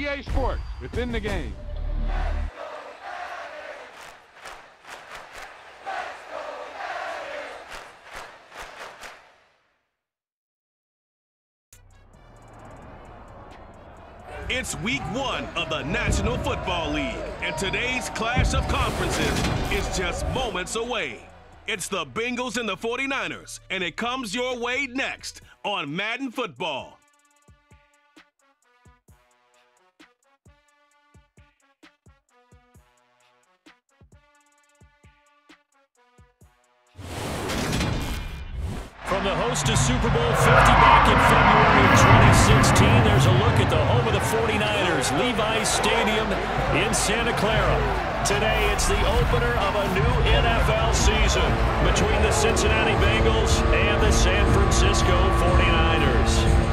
EA Sports, within the game. It's week 1 of the National Football League, and today's clash of conferences is just moments away. It's the Bengals and the 49ers, and it comes your way next on Madden Football. From the host of Super Bowl 50 back in February of 2016, there's a look at the home of the 49ers, Levi's Stadium in Santa Clara. Today, it's the opener of a new NFL season between the Cincinnati Bengals and the San Francisco 49ers.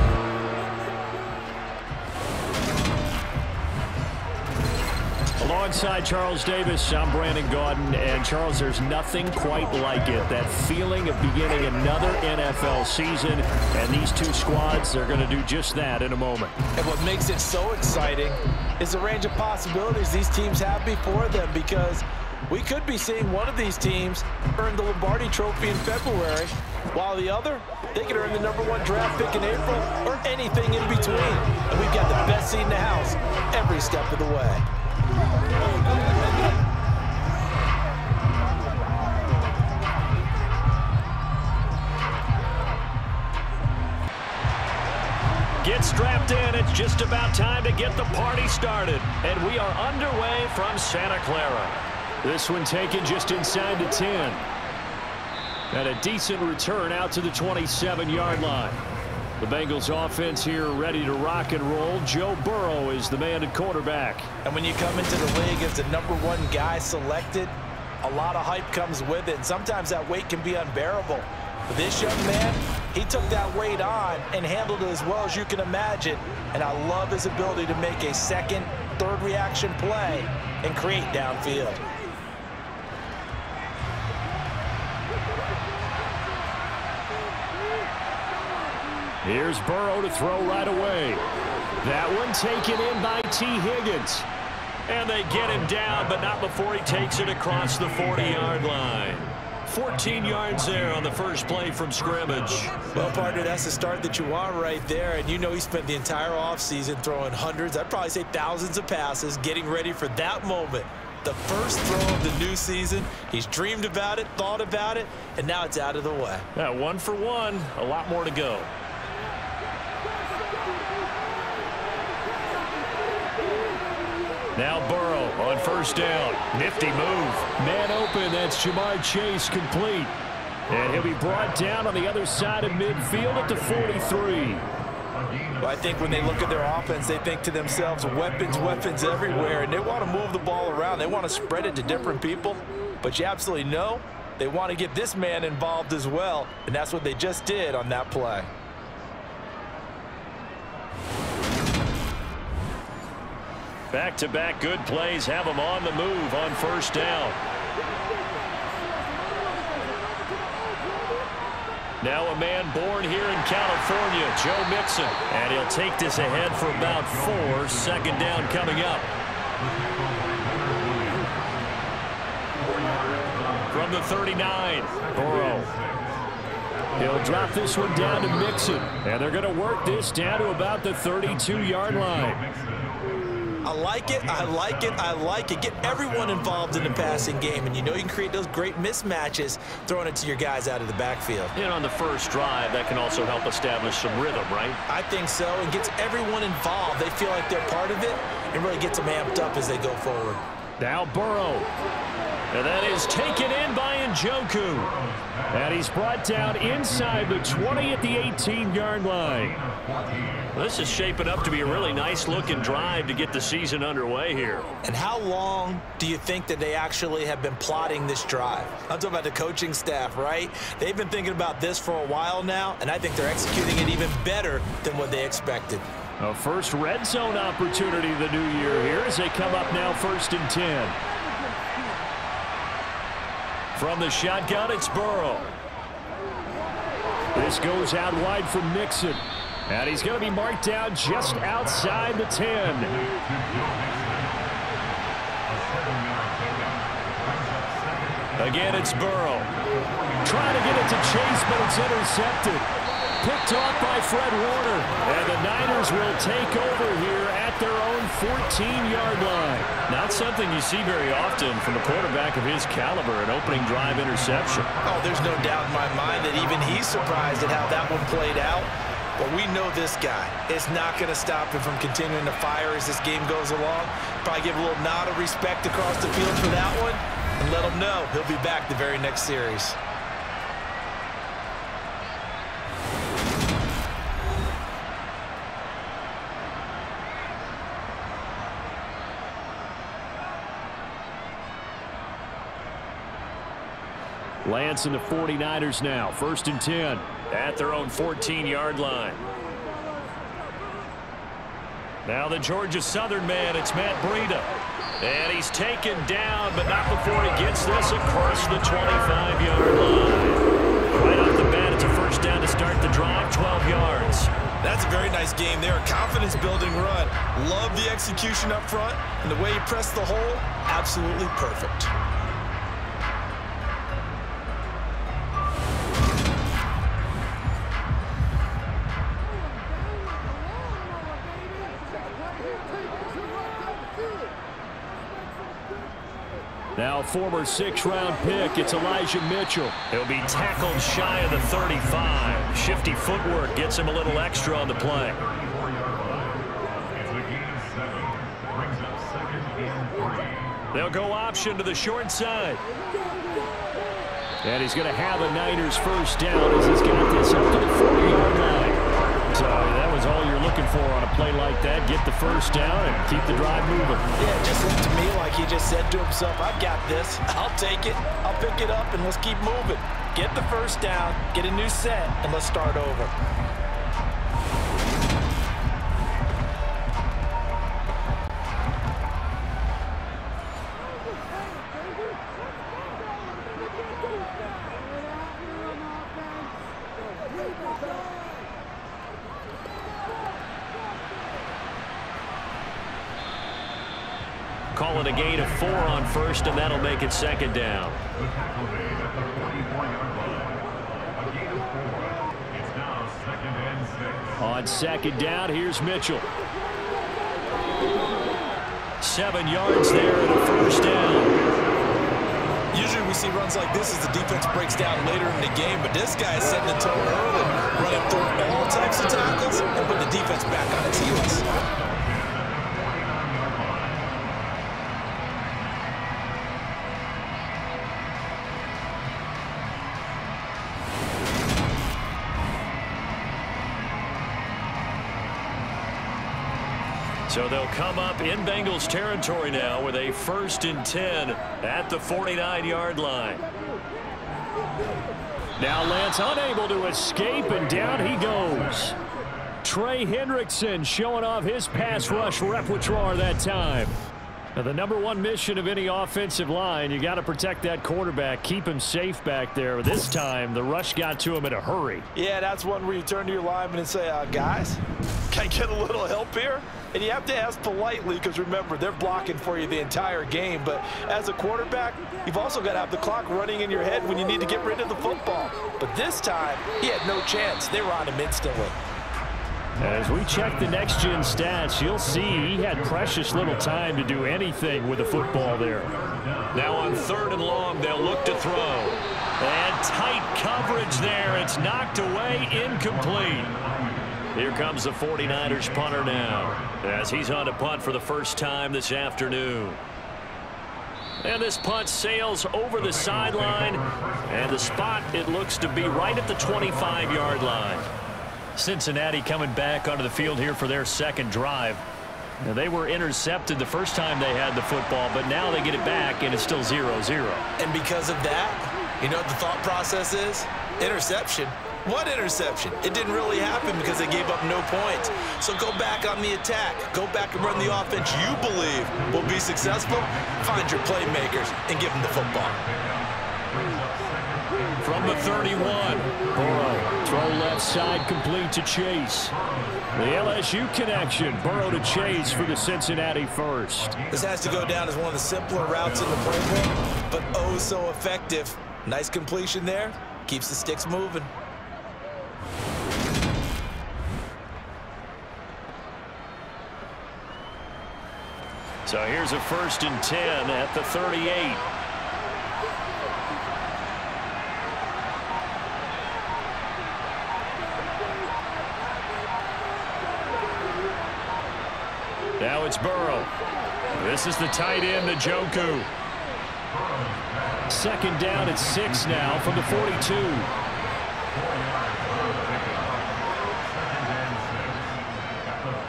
Alongside Charles Davis, I'm Brandon Gaudin, and Charles, there's nothing quite like it. That feeling of beginning another NFL season, and these two squads are going to do just that in a moment. And what makes it so exciting is the range of possibilities these teams have before them, because we could be seeing one of these teams earn the Lombardi Trophy in February, while the other, they could earn the #1 draft pick in April, or anything in between. And we've got the best seat in the house every step of the way. Get strapped in. It's just about time to get the party started. And we are underway from Santa Clara. This one taken just inside the 10. And a decent return out to the 27-yard line. The Bengals offense here ready to rock and roll. Joe Burrow is the man at quarterback. And when you come into the league as the #1 guy selected, a lot of hype comes with it. And sometimes that weight can be unbearable. But this young man, he took that weight on and handled it as well as you can imagine. And I love his ability to make a second, third reaction play and create downfield. Here's Burrow to throw right away. That one taken in by T. Higgins. And they get him down, but not before he takes it across the 40-yard line. 14 yards there on the first play from scrimmage. Well, partner, that's the start that you want right there. And you know he spent the entire offseason throwing hundreds, I'd probably say thousands of passes, getting ready for that moment. The first throw of the new season. He's dreamed about it, thought about it, and now it's out of the way. Yeah, 1 for 1, a lot more to go. Now Burrow on first down. Nifty move. Man open. That's Jamar Chase complete. And he'll be brought down on the other side of midfield at the 43. Well, I think when they look at their offense, they think to themselves, weapons, weapons everywhere. And they want to move the ball around. They want to spread it to different people. But you absolutely know they want to get this man involved as well. And that's what they just did on that play. Back-to-back good plays have him on the move on first down. Now a man born here in California, Joe Mixon. And he'll take this ahead for about 4. Second down coming up. From the 39, Burrow. He'll drop this one down to Mixon. And they're going to work this down to about the 32-yard line. I like it, I like it, I like it. Get everyone involved in the passing game, and you know you can create those great mismatches throwing it to your guys out of the backfield. And on the first drive, that can also help establish some rhythm, right? I think so, and gets everyone involved. They feel like they're part of it, and really gets them amped up as they go forward. Now Burrow. And that is taken in by Njoku. And he's brought down inside the 20 at the 18-yard line. This is shaping up to be a really nice-looking drive to get the season underway here. And how long do you think that they actually have been plotting this drive? I'm talking about the coaching staff, right? They've been thinking about this for a while now, and I think they're executing it even better than what they expected. A first red zone opportunity the new year here as they come up now 1st and 10. From the shotgun, it's Burrow. This goes out wide for Mixon. And he's going to be marked down just outside the 10. Again, it's Burrow. Trying to get it to Chase, but it's intercepted. Picked off by Fred Warner. And the Niners will take over here at their own 14-yard line. Not something you see very often from a quarterback of his caliber, an opening drive interception. Oh, there's no doubt in my mind that even he's surprised at how that one played out. But we know this guy. It's not going to stop him from continuing to fire as this game goes along. Probably give a little nod of respect across the field for that one. And let him know he'll be back the very next series. Lance and the 49ers now. 1st and 10 at their own 14-yard line. Now the Georgia Southern man, it's Matt Breida. And he's taken down, but not before he gets this across the 25-yard line. Right off the bat, it's a first down to start the drive, 12 yards. That's a very nice game there. Confidence-building run. Love the execution up front, and the way he pressed the hole, absolutely perfect. Now former 6th-round pick, it's Elijah Mitchell. He'll be tackled shy of the 35. Shifty footwork gets him a little extra on the play. They'll go option to the short side. And he's going to have a Niners first down as he's got this up to the 40-yard line. So that was all you're looking for on a play like that. Get the first down and keep the drive moving. Yeah, it just looked to me like he just said to himself, I've got this. I'll take it. I'll pick it up, and let's keep moving. Get the first down, get a new set, and let's start over. Call it a gain of 4 on first, and that'll make it 2nd down. On 2nd down, here's Mitchell. 7 yards there and a first down. Usually we see runs like this as the defense breaks down later in the game, but this guy is setting the tone early, running through all types of tackles and putting the defense back on its heels. So they'll come up in Bengals territory now with a 1st and 10 at the 49-yard line. Now Lance unable to escape, and down he goes. Trey Hendrickson showing off his pass rush repertoire that time. Now, the #1 mission of any offensive line, you got to protect that quarterback, keep him safe back there. This time, the rush got to him in a hurry. Yeah, that's one where you turn to your lineman and say, guys, can I get a little help here? And you have to ask politely because, remember, they're blocking for you the entire game. But as a quarterback, you've also got to have the clock running in your head when you need to get rid of the football. But this time, he had no chance. They were on him instantly. As we check the next-gen stats, you'll see he had precious little time to do anything with the football there. Now on 3rd and long, they'll look to throw. And tight coverage there. It's knocked away, incomplete. Here comes the 49ers punter now, as he's on to punt for the first time this afternoon. And this punt sails over the sideline, and the spot, it looks to be right at the 25-yard line. Cincinnati coming back onto the field here for their 2nd drive. Now, they were intercepted the first time they had the football, but now they get it back, and it's still 0-0. And because of that, you know what the thought process is? Interception. What interception? It didn't really happen because they gave up no points. So go back on the attack. Go back and run the offense you believe will be successful. Find your playmakers and give them the football. from the 31. Burrow, throw left side, complete to Chase. The LSU connection, Burrow to Chase for the Cincinnati first. This has to go down as one of the simpler routes in the playbook, but oh so effective. Nice completion there, keeps the sticks moving. So here's a 1st and 10 at the 38. Now it's Burrow. This is the tight end, Njoku. 2nd down at 6 now from the 42.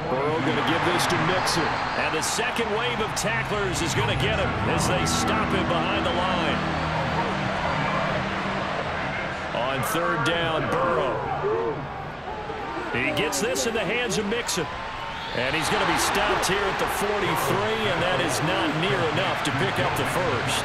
Burrow going to give this to Mixon. And the second wave of tacklers is going to get him as they stop him behind the line. On 3rd down, Burrow. He gets this in the hands of Mixon. And he's going to be stopped here at the 43, and that is not near enough to pick up the first.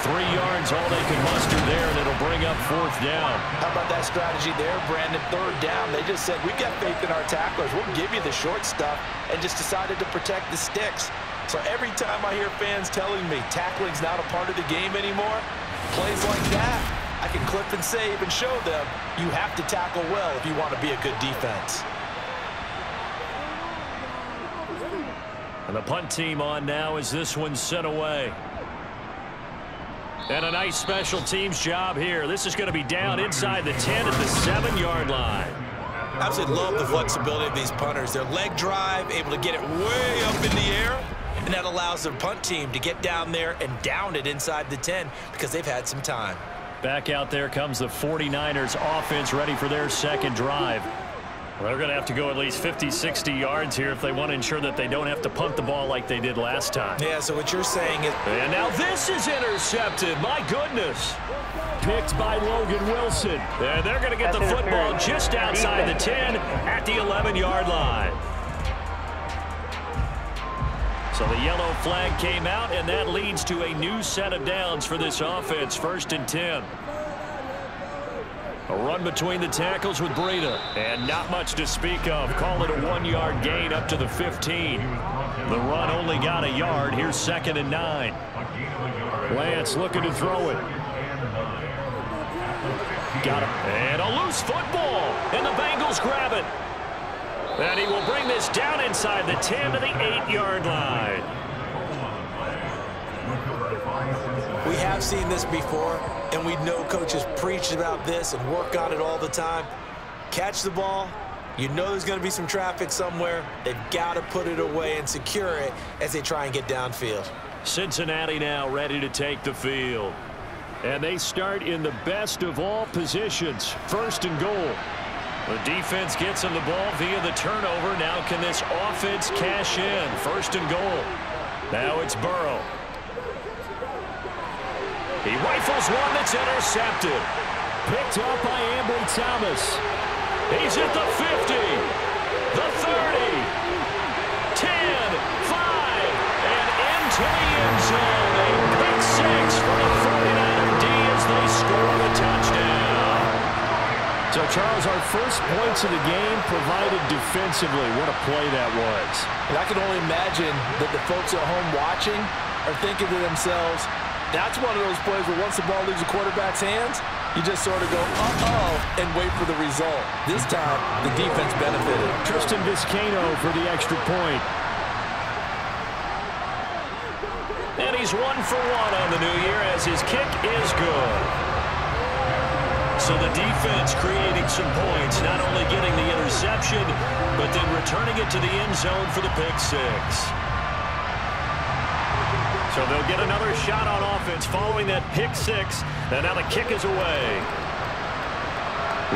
3 yards, all they can muster there, and it'll bring up 4th down. How about that strategy there, Brandon? 3rd down, they just said, we've got faith in our tacklers. We'll give you the short stuff, and just decided to protect the sticks. So every time I hear fans telling me tackling's not a part of the game anymore, plays like that, I can clip and save and show them you have to tackle well if you want to be a good defense. And the punt team on now as this one's sent away. And a nice special teams job here. This is going to be down inside the 10 at the 7-yard line. I absolutely love the flexibility of these punters. Their leg drive, able to get it way up in the air, and that allows their punt team to get down there and down it inside the 10 because they've had some time. Back out there comes the 49ers offense ready for their 2nd drive. Well, they're going to have to go at least 50, 60 yards here if they want to ensure that they don't have to punt the ball like they did last time. Yeah, so what you're saying is... And now this is intercepted. My goodness. Picked by Logan Wilson. And they're going to get the football just outside the 10 at the 11-yard line. So the yellow flag came out, and that leads to a new set of downs for this offense. 1st and 10. A run between the tackles with Breida, and not much to speak of. Call it a 1-yard gain up to the 15. The run only got a yard. Here's 2nd and 9. Lance looking to throw it. Got him. And a loose football, and the Bengals grab it. And he will bring this down inside the 10 to the 8-yard line. We have seen this before, and we know coaches preach about this and work on it all the time. Catch the ball. You know there's going to be some traffic somewhere. They've got to put it away and secure it as they try and get downfield. Cincinnati now ready to take the field. And they start in the best of all positions. 1st and goal. The defense gets him the ball via the turnover. Now can this offense cash in? 1st and goal. Now it's Burrow. He rifles one that's intercepted. Picked up by Ambry Thomas. He's at the 50, the 30, 10, 5, and into the end zone. A pick 6 for the 49er D as they score the touchdown. So, Charles, our first points of the game provided defensively. What a play that was. And I can only imagine that the folks at home watching are thinking to themselves, that's one of those plays where once the ball leaves the quarterback's hands, you just sort of go, uh-oh, and wait for the result. This time, the defense benefited. Tristan Vizcaino for the extra point. And he's 1 for 1 on the new year as his kick is good. So the defense creating some points, not only getting the interception, but then returning it to the end zone for the pick 6. So they'll get another shot on offense following that pick 6. And now the kick is away.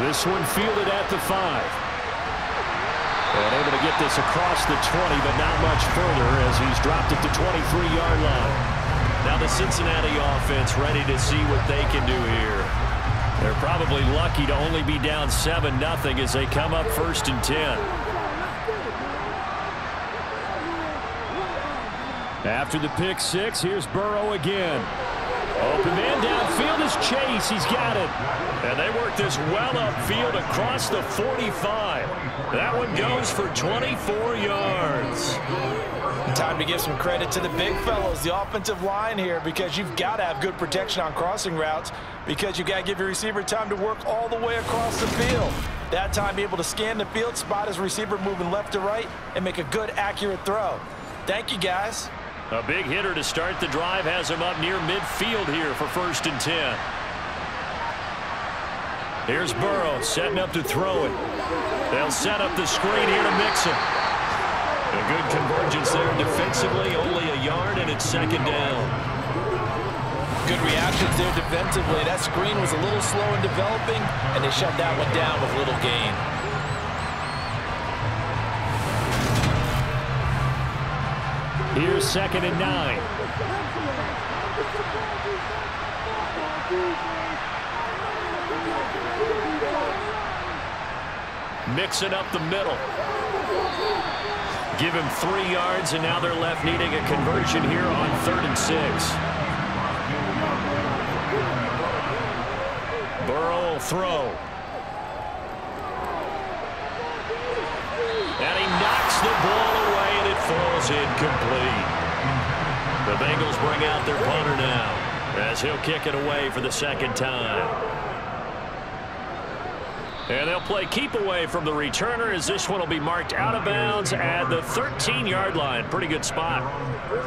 This one fielded at the 5. And able to get this across the 20, but not much further as he's dropped at the 23-yard line. Now the Cincinnati offense ready to see what they can do here. They're probably lucky to only be down 7-0 as they come up 1st and 10. After the pick 6, here's Burrow again. Open man downfield is Chase. He's got it. And they work this well upfield across the 45. That one goes for 24 yards. Time to give some credit to the big fellows, the offensive line here, because you've got to have good protection on crossing routes, because you've got to give your receiver time to work all the way across the field. That time, be able to scan the field, spot his receiver moving left to right, and make a good, accurate throw. Thank you, guys. A big hitter to start the drive has him up near midfield here for 1st and 10. Here's Burrow setting up to throw it. They'll set up the screen here to Mixon. A good convergence there defensively, only a yard, and it's 2nd down. Good reactions there defensively. That screen was a little slow in developing, and they shut that one down with little gain. Here's 2nd and 9. Mixing up the middle. Give him 3 yards, and now they're left needing a conversion here on 3rd and 6. Burrow will throw. And he knocks the ball away, and it falls incomplete. The Bengals bring out their punter now, as he'll kick it away for the 2nd time. And they'll play keep away from the returner, as this one will be marked out of bounds at the 13-yard line. Pretty good spot.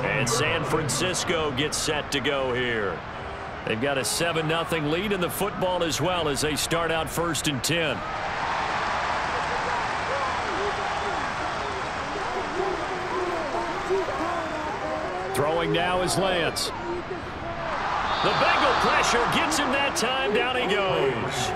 And San Francisco gets set to go here. They've got a 7-0 lead in the football as well as they start out 1st and 10. Throwing now is Lance. The Bengal pressure gets him that time. Down he goes.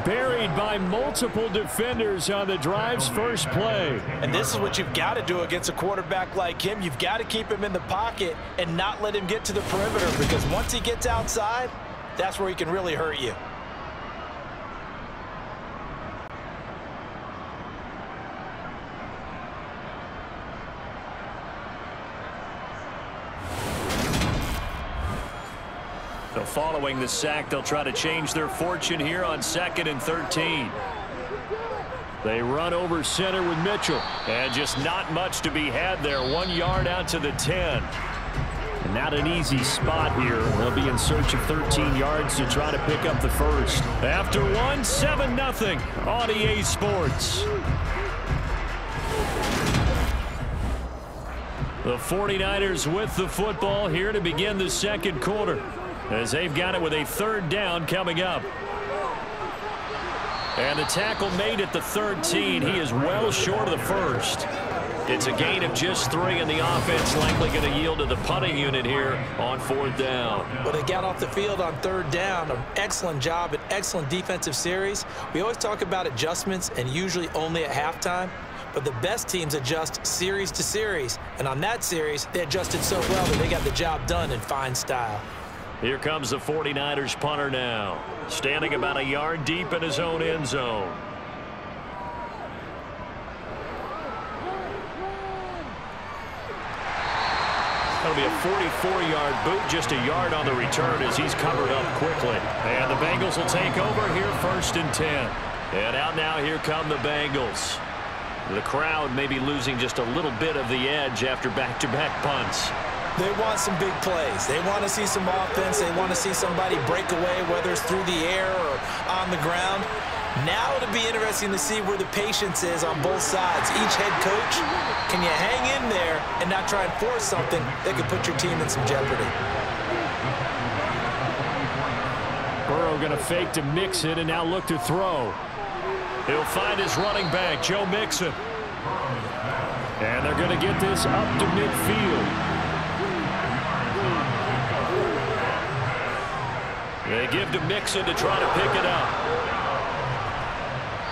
Buried by multiple defenders on the drive's first play. And this is what you've got to do against a quarterback like him. You've got to keep him in the pocket and not let him get to the perimeter, because once he gets outside, that's where he can really hurt you. So following the sack, they'll try to change their fortune here on 2nd and 13. They run over center with Mitchell. And just not much to be had there. 1 yard out to the 10. And not an easy spot here. They'll be in search of 13 yards to try to pick up the first. After 7-0 on EA Sports. The 49ers with the football here to begin the 2nd quarter, as they've got it with a 3rd down coming up. And the tackle made at the 13. He is well short of the first. It's a gain of just 3, and the offense likely going to yield to the punting unit here on 4th down. Well, they got off the field on 3rd down. An excellent job, an excellent defensive series. We always talk about adjustments, and usually only at halftime. But the best teams adjust series to series. And on that series, they adjusted so well that they got the job done in fine style. Here comes the 49ers punter now, standing about a yard deep in his own end zone. That'll be a 44-yard boot, just a yard on the return as he's covered up quickly. And the Bengals will take over here 1st and 10. And out now, here come the Bengals. The crowd may be losing just a little bit of the edge after back-to-back punts. They want some big plays. They want to see some offense. They want to see somebody break away, whether it's through the air or on the ground. Now it'll be interesting to see where the patience is on both sides. Each head coach, can you hang in there and not try and force something that could put your team in some jeopardy? Burrow going to fake to Mixon and now look to throw. He'll find his running back, Joe Mixon. And they're going to get this up to midfield. They give to Mixon to try to pick it up.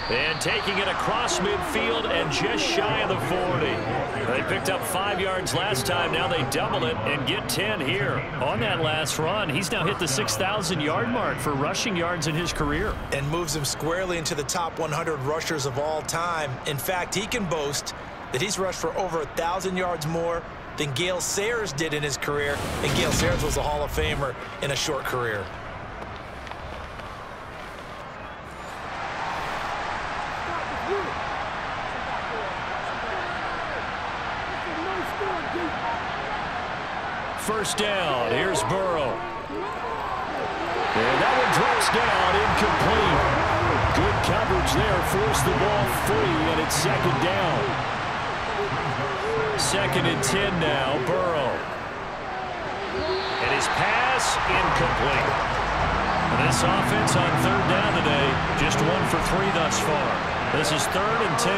And taking it across midfield and just shy of the 40. They picked up 5 yards last time. Now they double it and get 10 here. On that last run, he's now hit the 6,000-yard mark for rushing yards in his career. And moves him squarely into the top 100 rushers of all time. In fact, he can boast that he's rushed for over 1,000 yards more than Gale Sayers did in his career, and Gale Sayers was a Hall of Famer in a short career. First down, here's Burrow. And that one drops down, incomplete. Good coverage there, forced the ball free, and it's second down. 2nd and 10 now, Burrow. And his pass, incomplete. And this offense on 3rd down today, just 1 for 3 thus far. This is 3rd and 10.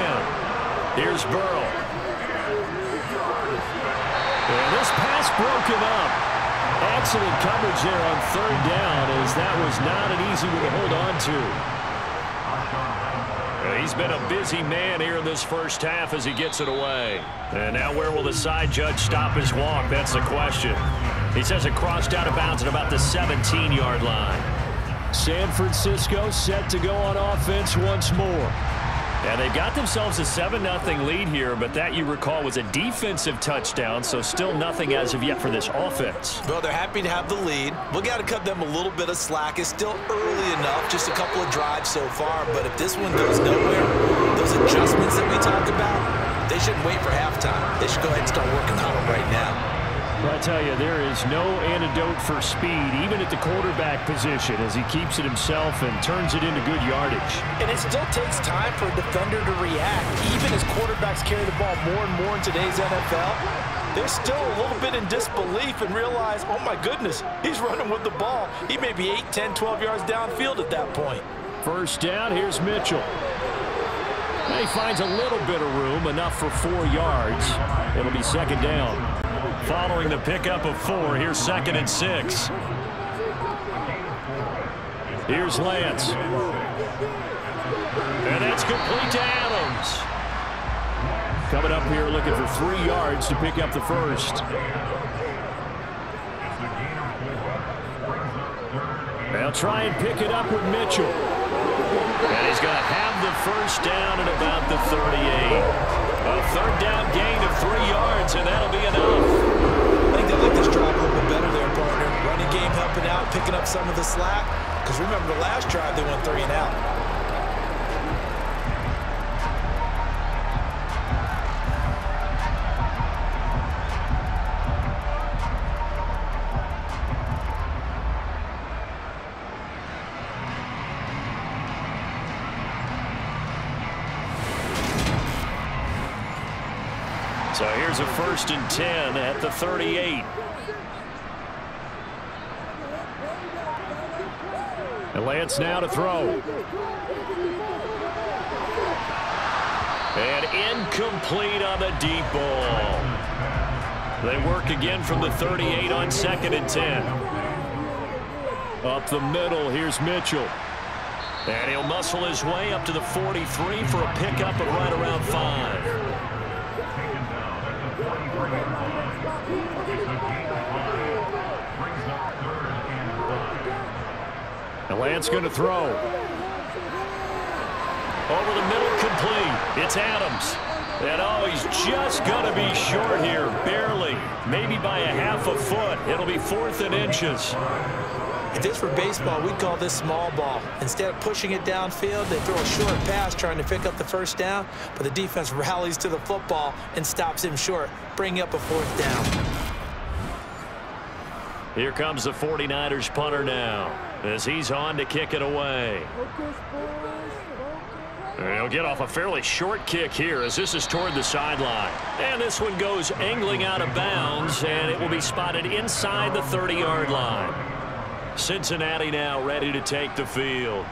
Here's Burrow. And this pass broken up. Excellent coverage there on 3rd down, as that was not an easy one to hold on to. He's been a busy man here in this first half as he gets it away. And now where will the side judge stop his walk? That's the question. He says it crossed out of bounds at about the 17-yard line. San Francisco set to go on offense once more. Yeah, they've got themselves a 7-0 lead here, but that, you recall, was a defensive touchdown, so still nothing as of yet for this offense. Well, they're happy to have the lead. We got to cut them a little bit of slack. It's still early enough, just a couple of drives so far, but if this one goes nowhere, those adjustments that we talked about, they shouldn't wait for halftime. They should go ahead and start working on them right now. Well, I tell you, there is no antidote for speed, even at the quarterback position, as he keeps it himself and turns it into good yardage. And it still takes time for a defender to react. Even as quarterbacks carry the ball more and more in today's NFL, they're still a little bit in disbelief and realize, oh my goodness, he's running with the ball. He may be 8, 10, 12 yards downfield at that point. First down, here's Mitchell. And he finds a little bit of room, enough for 4 yards. It'll be second down. Following the pickup of 4, here's 2nd and 6. Here's Lance. And that's complete to Adams. Coming up here looking for 3 yards to pick up the first. They'll try and pick it up with Mitchell. And he's going to have the first down at about the 38. A 3rd down gain of 3 yards, and that'll be enough. I think they like this drive a little bit better there, partner. Running game helping out, picking up some of the slack. Because remember, the last drive, they went 3 and out. So here's a 1st and 10 at the 38. And Lance now to throw. And incomplete on the deep ball. They work again from the 38 on 2nd and 10. Up the middle, here's Mitchell. And he'll muscle his way up to the 43 for a pickup of right around 5. And Lance going to throw. Over the middle, complete. It's Adams. And oh, he's just going to be short here, barely. Maybe by a half a foot. It'll be 4th and inches. If this were baseball, we'd call this small ball. Instead of pushing it downfield, they throw a short pass trying to pick up the first down, but the defense rallies to the football and stops him short, bringing up a 4th down. Here comes the 49ers punter now, as he's on to kick it away. And he'll get off a fairly short kick here, as this is toward the sideline. And this one goes angling out of bounds, and it will be spotted inside the 30-yard line. Cincinnati now ready to take the field.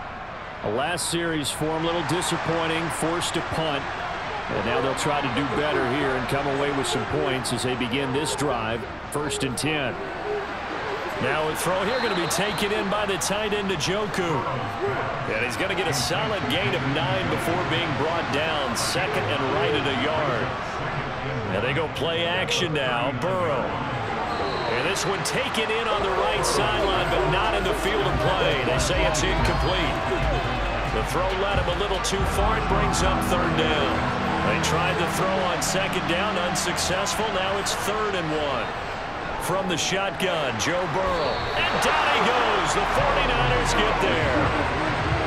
A last series for him, a little disappointing, forced to punt. And now they'll try to do better here and come away with some points as they begin this drive. 1st and 10. Now a throw here going to be taken in by the tight end, Njoku. And he's going to get a solid gain of 9 before being brought down. 2nd and right at a yard. And they go play action now. Burrow. And this one taken in on the right sideline, but not in the field of play. They say it's incomplete. The throw led him a little too far. It brings up 3rd down. They tried the throw on second down, unsuccessful. Now it's 3rd and 1. From the shotgun, Joe Burrow. And down he goes. The 49ers get there.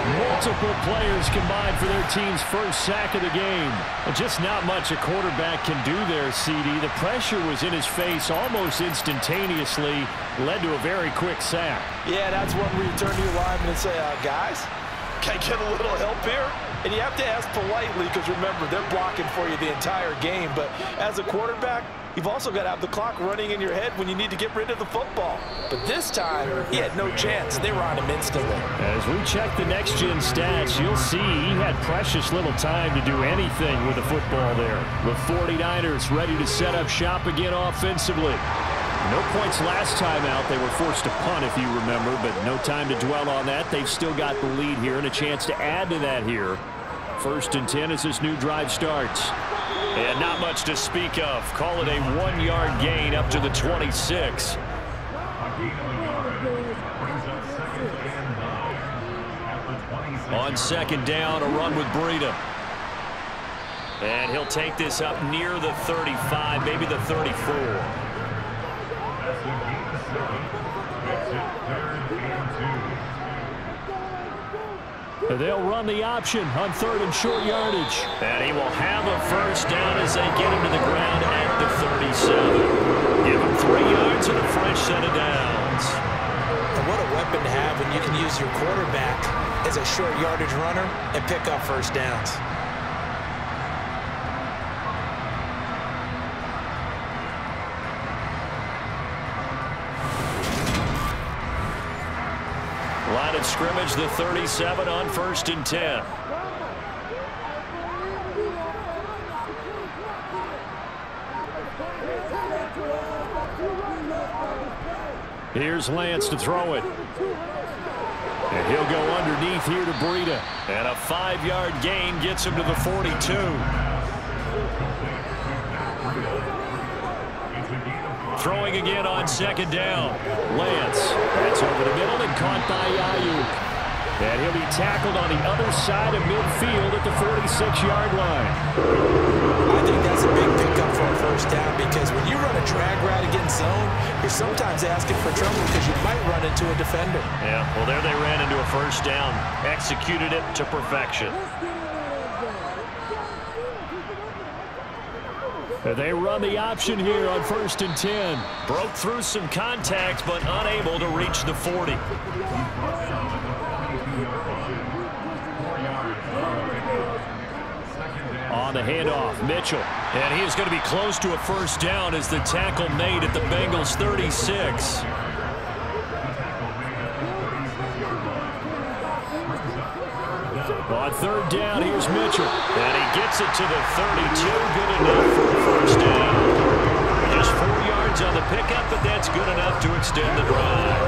Multiple players combined for their team's first sack of the game. Just not much a quarterback can do there, CD. The pressure was in his face almost instantaneously, led to a very quick sack. Yeah, that's when we turn to your lineman and say, guys, can I get a little help here? And you have to ask politely because, remember, they're blocking for you the entire game. But as a quarterback, you've also got to have the clock running in your head when you need to get rid of the football. But this time, he had no chance. They were on him instantly. As we check the next-gen stats, you'll see he had precious little time to do anything with the football there. The 49ers ready to set up shop again offensively. No points last time out. They were forced to punt, if you remember, but no time to dwell on that. They've still got the lead here and a chance to add to that here. 1st and 10 as this new drive starts. And not much to speak of. Call it a 1-yard gain up to the 26. On second down, a run with Breida. And he'll take this up near the 35, maybe the 34. They'll run the option on 3rd and short yardage. And he will have a first down as they get him to the ground at the 37. Give him 3 yards and a fresh set of downs. And what a weapon to have when you can use your quarterback as a short yardage runner and pick up first downs. Line of scrimmage, the 37 on 1st and 10. Here's Lance to throw it. And he'll go underneath here to Breida. And a 5-yard gain gets him to the 42. Throwing again on second down. Lance. That's over the middle and caught by Ayuk. And he'll be tackled on the other side of midfield at the 46-yard line. I think that's a big pickup for a first down because when you run a drag route against zone, you're sometimes asking for trouble because you might run into a defender. Yeah, well, there they ran into a first down. Executed it to perfection. They run the option here on 1st and 10. Broke through some contact, but unable to reach the 40. On the handoff, Mitchell. And he is going to be close to a first down as the tackle made at the Bengals 36. On 3rd down, here's Mitchell. And he gets it to the 32. Good enough for a first down. Just 4 yards on the pickup, but that's good enough to extend the drive.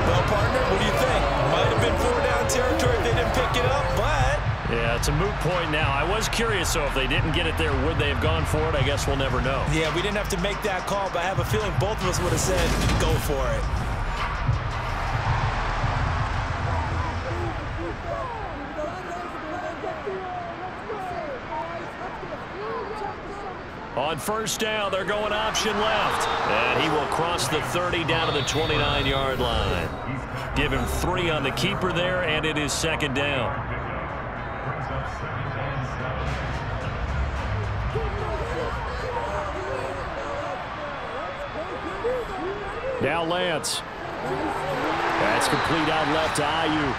Well, partner, what do you think? Might have been 4-down territory if they didn't pick it up, but... Yeah, it's a moot point now. I was curious, so if they didn't get it there, would they have gone for it? I guess we'll never know. Yeah, we didn't have to make that call, but I have a feeling both of us would have said, go for it. On 1st down, they're going option left. And he will cross the 30 down to the 29-yard line. Give him 3 on the keeper there, and it is 2nd down. Now Lance. That's complete out left to Ayuk.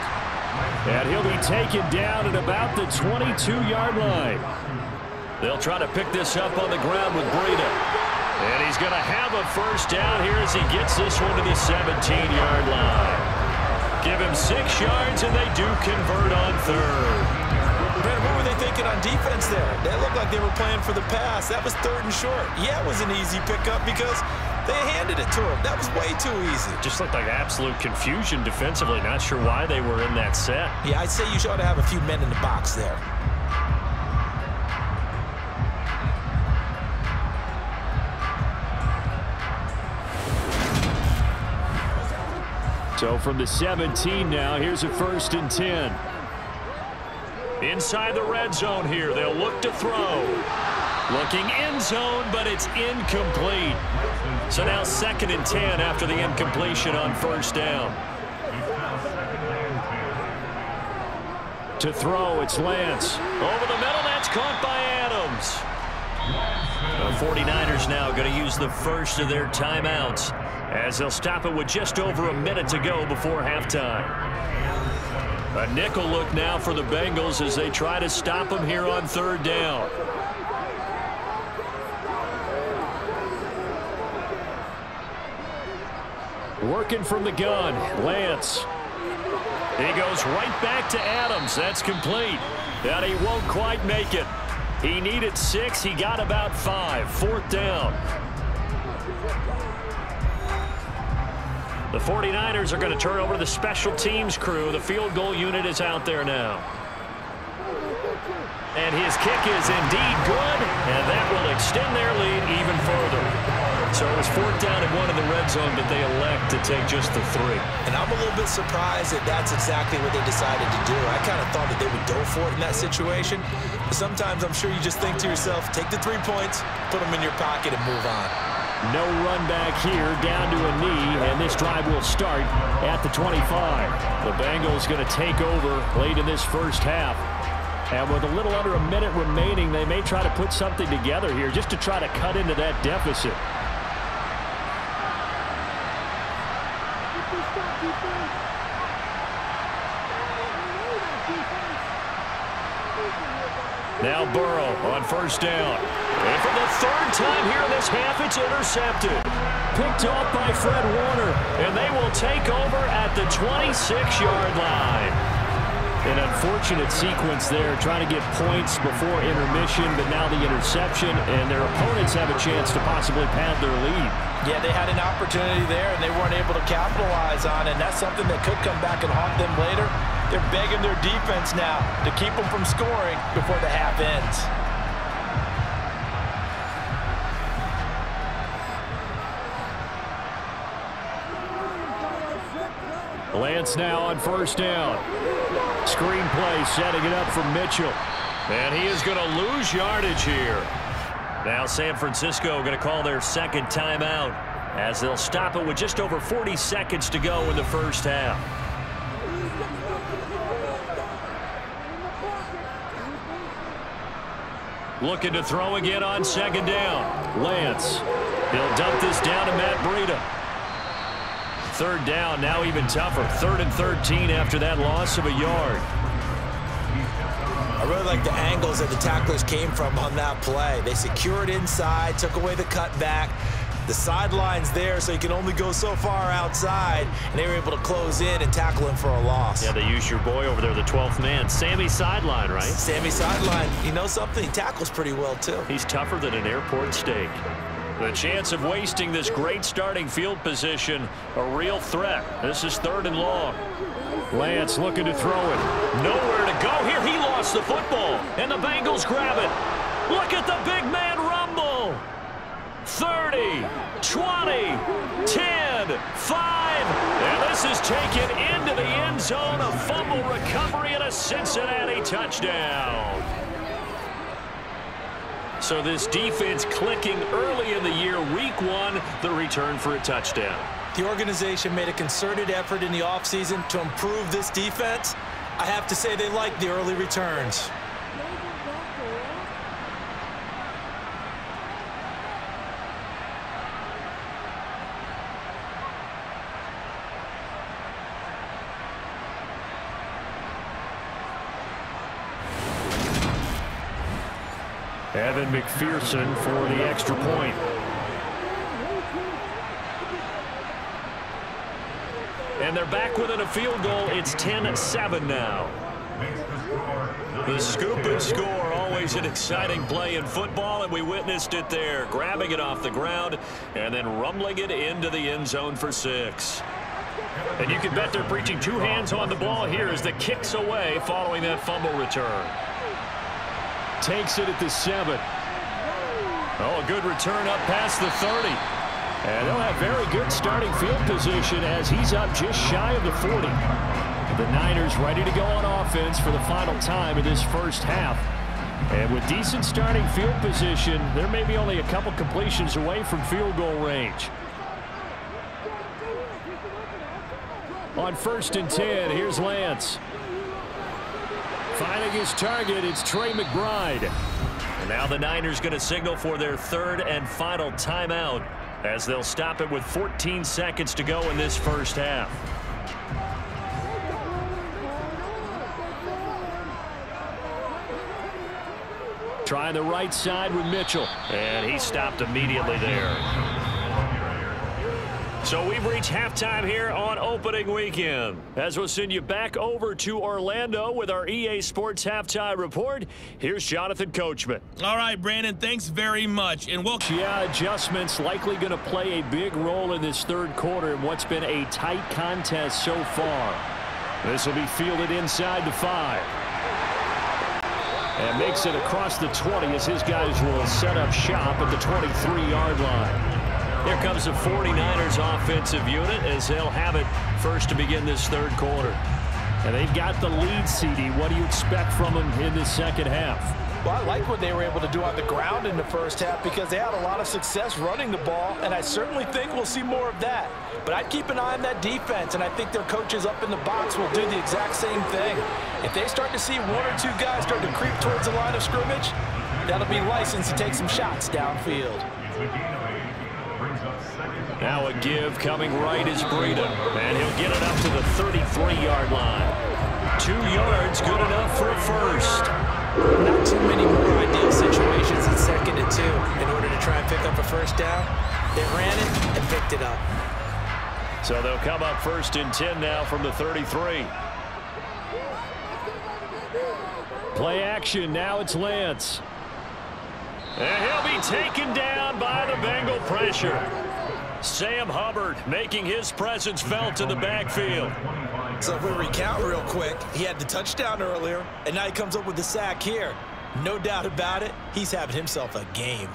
And he'll be taken down at about the 22-yard line. They'll try to pick this up on the ground with Breida. And he's going to have a first down here as he gets this one to the 17-yard line. Give him 6 yards, and they do convert on 3rd. Brandon, what were they thinking on defense there? They looked like they were playing for the pass. That was 3rd and short. Yeah, it was an easy pickup because they handed it to him. That was way too easy. Just looked like absolute confusion defensively. Not sure why they were in that set. Yeah, I'd say you ought to have a few men in the box there. So from the 17 now, here's a 1st and 10. Inside the red zone here, they'll look to throw. Looking end zone, but it's incomplete. So now 2nd and 10 after the incompletion on 1st down. To throw, it's Lance. Over the middle, that's caught by Adams. The 49ers now going to use the first of their timeouts as they'll stop it with just over a minute to go before halftime. A nickel look now for the Bengals as they try to stop them here on 3rd down. Working from the gun, Lance. He goes right back to Adams. That's complete. But he won't quite make it. He needed 6. He got about 5. 4th down. The 49ers are going to turn over to the special teams crew. The field goal unit is out there now. And his kick is indeed good, and that will extend their lead even further. So it was 4th down and 1 in the red zone, but they elect to take just the 3. And I'm a little bit surprised that that's exactly what they decided to do. I kind of thought that they would go for it in that situation. But sometimes I'm sure you just think to yourself, take the 3 points, put them in your pocket, and move on. No run back here, down to a knee, and this drive will start at the 25. The Bengals going to take over late in this first half. And with a little under a minute remaining, they may try to put something together here just to try to cut into that deficit. Now Burrow on 1st down. And for the 3rd time here in this half, it's intercepted. Picked off by Fred Warner, and they will take over at the 26-yard line. An unfortunate sequence there, trying to get points before intermission, but now the interception, and their opponents have a chance to possibly pad their lead. Yeah, they had an opportunity there, and they weren't able to capitalize on it, and that's something that could come back and haunt them later. They're begging their defense now to keep them from scoring before the half ends. Lance now on 1st down. Screen play setting it up for Mitchell. And he is going to lose yardage here. Now San Francisco going to call their 2nd timeout as they'll stop it with just over 40 seconds to go in the first half. Looking to throw again on 2nd down. Lance. He'll dump this down to Matt Breida. 3rd down, now even tougher. 3rd and 13 after that loss of a yard. I really like the angles that the tacklers came from on that play. They secured inside, took away the cutback. The sideline's there, so you can only go so far outside, and they were able to close in and tackle him for a loss. Yeah, they used your boy over there, the 12th man. Sammy Sideline, right? Sammy Sideline. You know something? He tackles pretty well, too. He's tougher than an airport steak. The chance of wasting this great starting field position, a real threat. This is 3rd and long. Lance looking to throw it. Nowhere to go here. He lost the football, and the Bengals grab it. Look at the big man rumble. 30, 20, 10, 5. And this is taken into the end zone. A fumble recovery and a Cincinnati touchdown. So this defense clicking early in the year, week 1, the return for a touchdown. The organization made a concerted effort in the offseason to improve this defense. I have to say they like the early returns. Evan McPherson for the extra point. And they're back within a field goal. It's 10-7 now. The scoop and score, always an exciting play in football, and we witnessed it there. Grabbing it off the ground and then rumbling it into the end zone for 6. And you can bet they're preaching 2 hands on the ball here as the kick's away following that fumble return. Takes it at the 7. Oh, a good return up past the 30. And they'll have very good starting field position as he's up just shy of the 40. The Niners ready to go on offense for the final time in this first half. And with decent starting field position, they're maybe only a couple completions away from field goal range. On 1st and 10, here's Lance. Finding his target, it's Trey McBride. And now the Niners going to signal for their 3rd and final timeout as they'll stop it with 14 seconds to go in this first half. Trying the right side with Mitchell. And he stopped immediately there. So we've reached halftime here on opening weekend. As we'll send you back over to Orlando with our EA Sports Halftime Report, here's Jonathan Coachman. All right, Brandon, thanks very much. And adjustments likely going to play a big role in this 3rd quarter in what's been a tight contest so far. This will be fielded inside the 5. And makes it across the 20 as his guys will set up shop at the 23-yard line. Here comes the 49ers offensive unit as they'll have it first to begin this 3rd quarter. And they've got the lead, CD. What do you expect from them in this second half? Well, I like what they were able to do on the ground in the first half because they had a lot of success running the ball, and I certainly think we'll see more of that. But I'd keep an eye on that defense, and I think their coaches up in the box will do the exact same thing. If they start to see 1 or 2 guys start to creep towards the line of scrimmage, that'll be licensed to take some shots downfield. Now a give coming right is Breida, and he'll get it up to the 33-yard line. 2 yards, good enough for a first. Not too many more ideal situations in 2nd and 2 in order to try and pick up a first down. They ran it and picked it up. So they'll come up 1st and 10 now from the 33. Play action, now it's Lance. And he'll be taken down by the Bengal pressure. Sam Hubbard making his presence felt in the backfield. So if we recount real quick, he had the touchdown earlier, and now he comes up with the sack here. No doubt about it, he's having himself a game.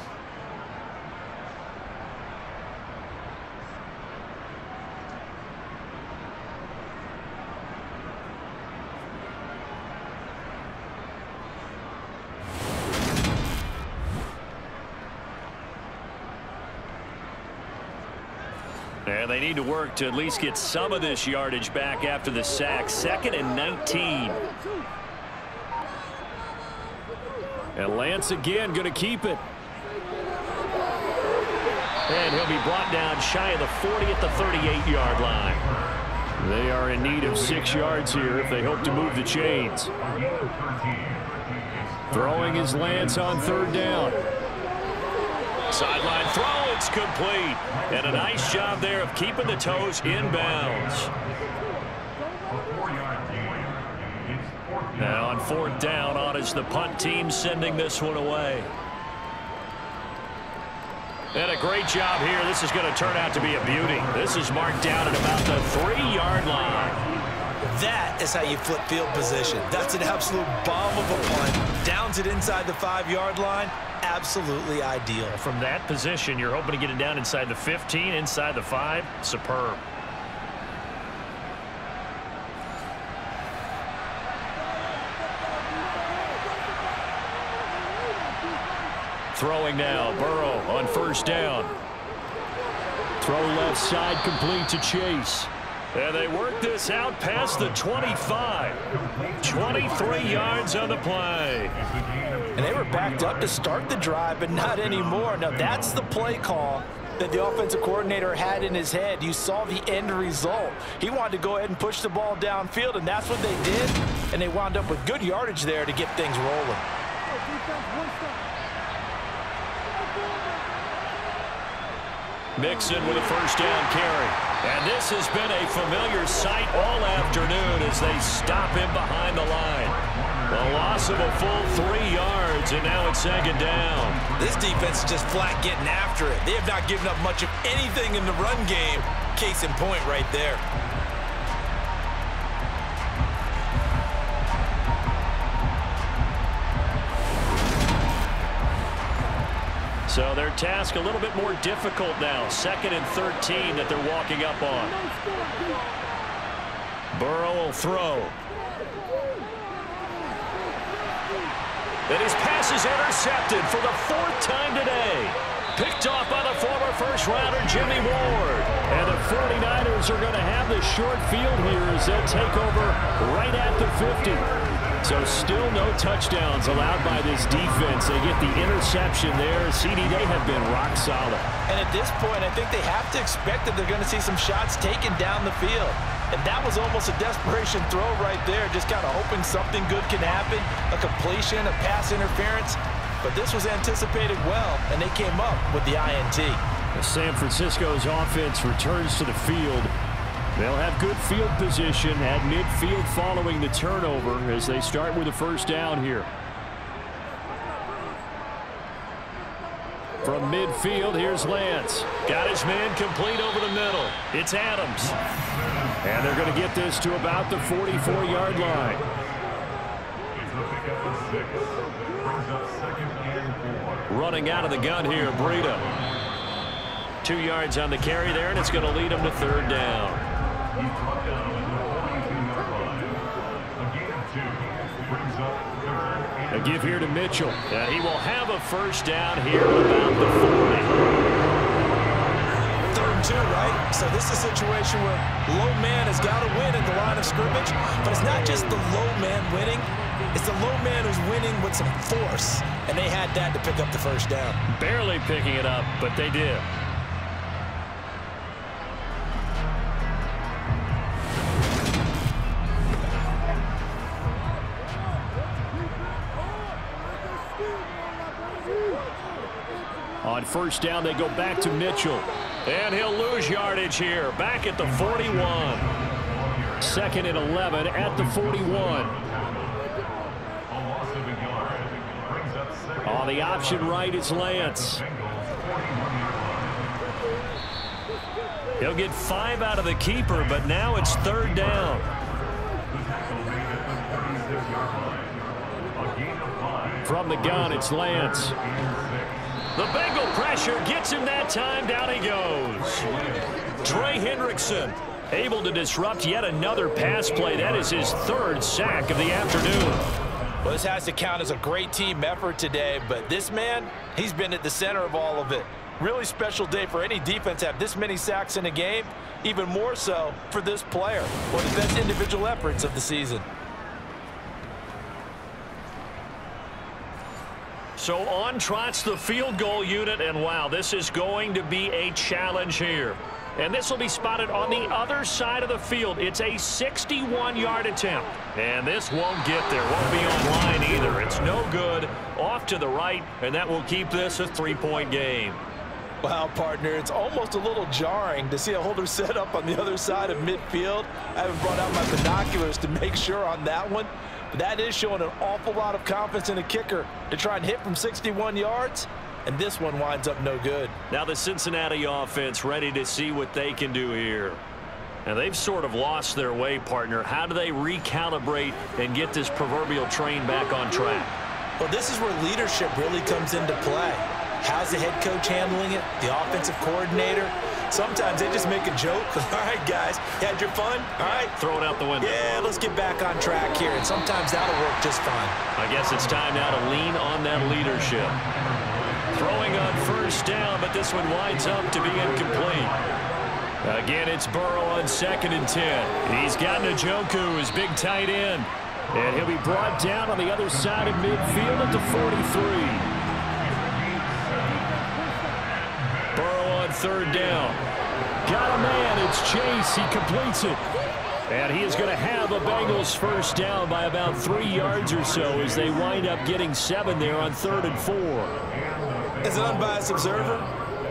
And they need to work to at least get some of this yardage back after the sack. 2nd and 19. And Lance again going to keep it. And he'll be brought down shy of the 40 at the 38-yard line. They are in need of 6 yards here if they hope to move the chains. Throwing is Lance on 3rd down. Sideline throw, it's complete. And a nice job there of keeping the toes inbounds. Now on 4th down, on is the punt team sending this one away. And a great job here. This is going to turn out to be a beauty. This is marked down at about the 3-yard line. That is how you flip field position. That's an absolute bomb of a punt. Downs it inside the 5-yard line. Absolutely ideal. From that position, you're hoping to get it down inside the 15, inside the 5. Superb. Throwing now, Burrow on 1st down. Throw left side complete to Chase. And they work this out past the 25. 23 yards on the play. And they were backed up to start the drive, but not anymore. Now, that's the play call that the offensive coordinator had in his head. You saw the end result. He wanted to go ahead and push the ball downfield, and that's what they did. And they wound up with good yardage there to get things rolling. Mixon with a 1st down carry. And this has been a familiar sight all afternoon as they stop him behind the line. The loss of a full 3 yards, and now it's 2nd down. This defense is just flat getting after it. They have not given up much of anything in the run game. Case in point right there. So their task a little bit more difficult now. 2nd and 13 that they're walking up on. Burrow will throw. And his pass is intercepted for the 4th time today. Picked off by the former first-rounder Jimmy Ward. And the 49ers are going to have the short field here as they'll take over right at the 50. So still no touchdowns allowed by this defense. They get the interception there. CD, they have been rock solid. And at this point, I think they have to expect that they're going to see some shots taken down the field. And that was almost a desperation throw right there, just kind of hoping something good can happen, a completion, a pass interference. But this was anticipated well, and they came up with the INT. San Francisco's offense returns to the field. They'll have good field position at midfield following the turnover as they start with a first down here. From midfield, here's Lance. Got his man complete over the middle. It's Adams. And they're going to get this to about the 44-yard line. Running out of the gun here, Breida. 2 yards on the carry there, and it's going to lead him to 3rd down. A give here to Mitchell. He will have a first down here about the 40. 3rd and 2, right? So this is a situation where low man has got to win at the line of scrimmage, but it's not just the low man winning. It's the low man who's winning with some force, and they had that to pick up the first down. Barely picking it up, but they did. On first down, they go back to Mitchell. And he'll lose yardage here. Back at the 41. 2nd and 11 at the 41. On the option right is Lance. He'll get 5 out of the keeper, but now it's 3rd down. From the gun, it's Lance. The Bengal pressure gets him that time. Down he goes. Trey Hendrickson able to disrupt yet another pass play. That is his 3rd sack of the afternoon. Well, this has to count as a great team effort today, but this man, he's been at the center of all of it. Really special day for any defense to have this many sacks in a game, even more so for this player. One of the best individual efforts of the season. So on trots the field goal unit, and wow, this is going to be a challenge here. And this will be spotted on the other side of the field. It's a 61-yard attempt. And this won't get there. Won't be on line either. It's no good. Off to the right, and that will keep this a 3-point game. Wow, partner, it's almost a little jarring to see a holder set up on the other side of midfield. I haven't brought out my binoculars to make sure on that one. But that is showing an awful lot of confidence in a kicker to try and hit from 61 yards. And this one winds up no good. Now the Cincinnati offense ready to see what they can do here. And they've sort of lost their way, partner. How do they recalibrate and get this proverbial train back on track? Well, this is where leadership really comes into play. How's the head coach handling it? The offensive coordinator? Sometimes they just make a joke. All right, guys, you had your fun? All right. Throw it out the window. Yeah, let's get back on track here. And sometimes that'll work just fine. I guess it's time now to lean on that leadership. Throwing on first down, but this one winds up to be incomplete. Again, it's Burrow on 2nd and 10. He's got Njoku, his big tight end. And he'll be brought down on the other side of midfield at the 43. Burrow on 3rd down. Got a man. It's Chase. He completes it. And he is going to have a Bengals first down by about 3 yards or so as they wind up getting 7 there on 3rd and 4. As an unbiased observer,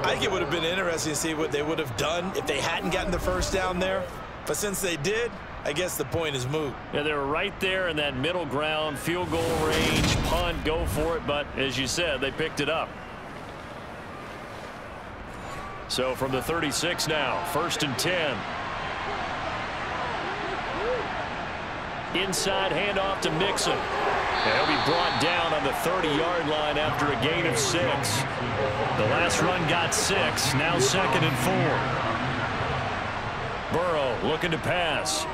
I think it would have been interesting to see what they would have done if they hadn't gotten the first down there. But since they did, I guess the point is moot. Yeah, they were right there in that middle ground, field goal range, punt, go for it. But as you said, they picked it up. So from the 36 now, 1st and 10. Inside handoff to Mixon. And he'll be brought down on the 30-yard line after a gain of 6. The last run got 6. Now 2nd and 4. Burrow looking to pass.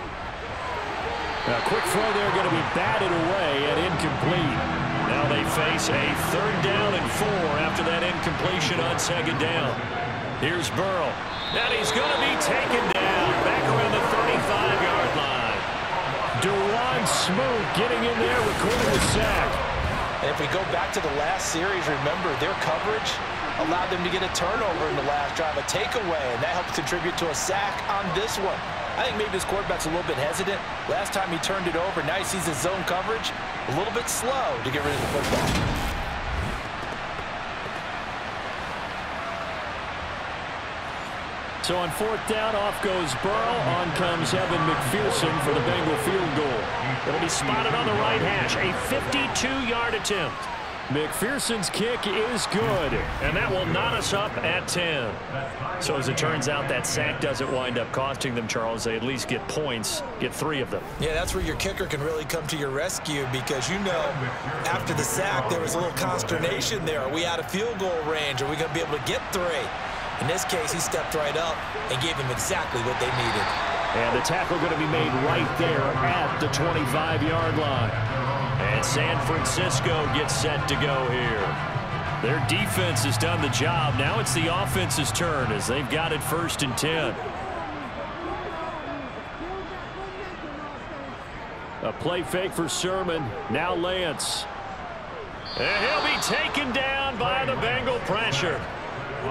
A quick throw there going to be batted away and incomplete. Now they face a 3rd down and 4 after that incompletion on 2nd down. Here's Burrow. And he's going to be taken down back around the 35-yard line. Dewan Smoot getting in there, recording a sack. And if we go back to the last series, remember their coverage allowed them to get a turnover in the last drive, a takeaway, and that helps contribute to a sack on this one. I think maybe this quarterback's a little bit hesitant. Last time he turned it over, now he sees his zone coverage a little bit slow to get rid of the football. So on 4th down, off goes Burrow. On comes Evan McPherson for the Bengal field goal. It'll be spotted on the right hash. A 52-yard attempt. McPherson's kick is good, and that will knot us up at 10. So as it turns out, that sack doesn't wind up costing them, Charles. They at least get points, get 3 of them. Yeah, that's where your kicker can really come to your rescue because, you know, after the sack, there was a little consternation there. Are we out of field goal range? Are we going to be able to get 3? In this case, he stepped right up and gave them exactly what they needed. And the tackle going to be made right there at the 25-yard line. And San Francisco gets set to go here. Their defense has done the job. Now it's the offense's turn as they've got it 1st and 10. A play fake for Sermon. Now Lance. And he'll be taken down by the Bengal pressure.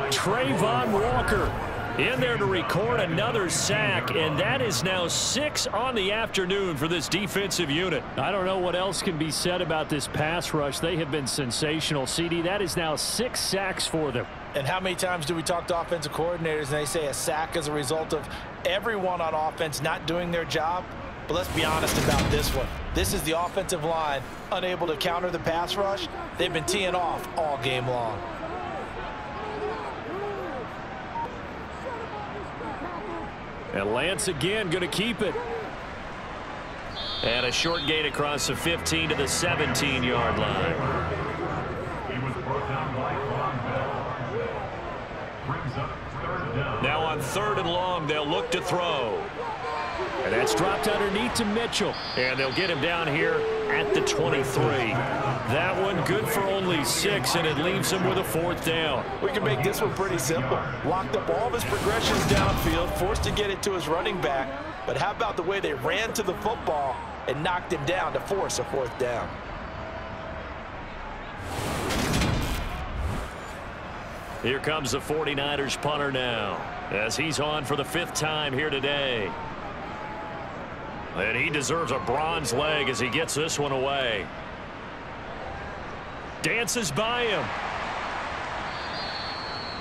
Trayvon Walker in there to record another sack, and that is now 6 on the afternoon for this defensive unit. I don't know what else can be said about this pass rush. They have been sensational, CD. That is now 6 sacks for them. And how many times do we talk to offensive coordinators and they say a sack as a result of everyone on offense not doing their job? But let's be honest about this one. This is the offensive line unable to counter the pass rush. They've been teeing off all game long. And Lance again going to keep it. And a short gain across the 15 to the 17-yard line. Now on 3rd and long, they'll look to throw. And that's dropped underneath to Mitchell. And they'll get him down here at the 23. That one good for only 6, and it leaves him with a 4th down. We can make this one pretty simple. Locked up all of his progressions downfield, forced to get it to his running back. But how about the way they ran to the football and knocked him down to force a 4th down? Here comes the 49ers punter now, as he's on for the 5th time here today. And he deserves a bronze leg as he gets this one away. Dances by him.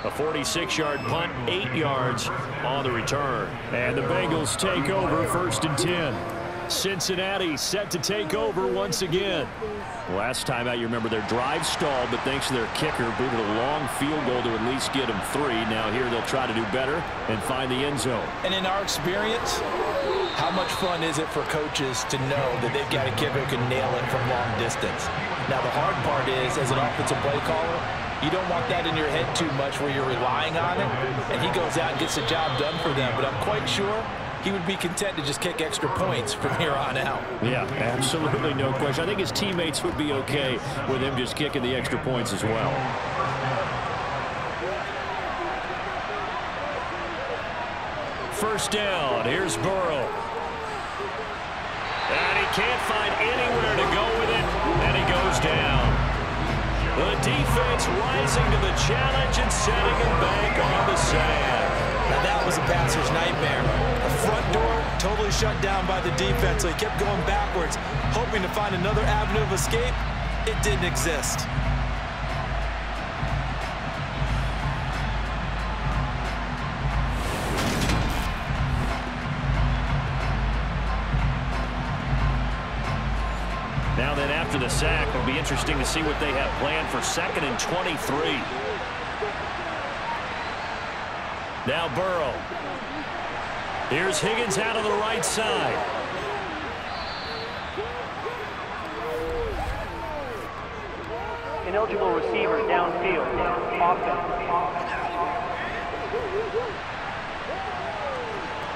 A 46-yard punt, 8 yards on the return. And the Bengals take over 1st and 10. Cincinnati set to take over once again. Last time out, you remember their drive stalled, but thanks to their kicker, booted a long field goal to at least get them 3. Now here they'll try to do better and find the end zone. And in our experience, how much fun is it for coaches to know that they've got a kicker who can nail it from long distance? Now the hard part is, as an offensive play caller, you don't want that in your head too much where you're relying on it, and he goes out and gets the job done for them. But I'm quite sure he would be content to just kick extra points from here on out. Yeah, absolutely no question. I think his teammates would be okay with him just kicking the extra points as well. First down, here's Burrow. And he can't find anywhere to go with it, and he goes down. The defense rising to the challenge and setting him back on the sand. Now that was a passer's nightmare. The front door totally shut down by the defense, so he kept going backwards, hoping to find another avenue of escape. It didn't exist. Now then, after the sack, it'll be interesting to see what they have planned for 2nd and 23. Now Burrow. Here's Higgins out of the right side. Ineligible receiver downfield. Offense.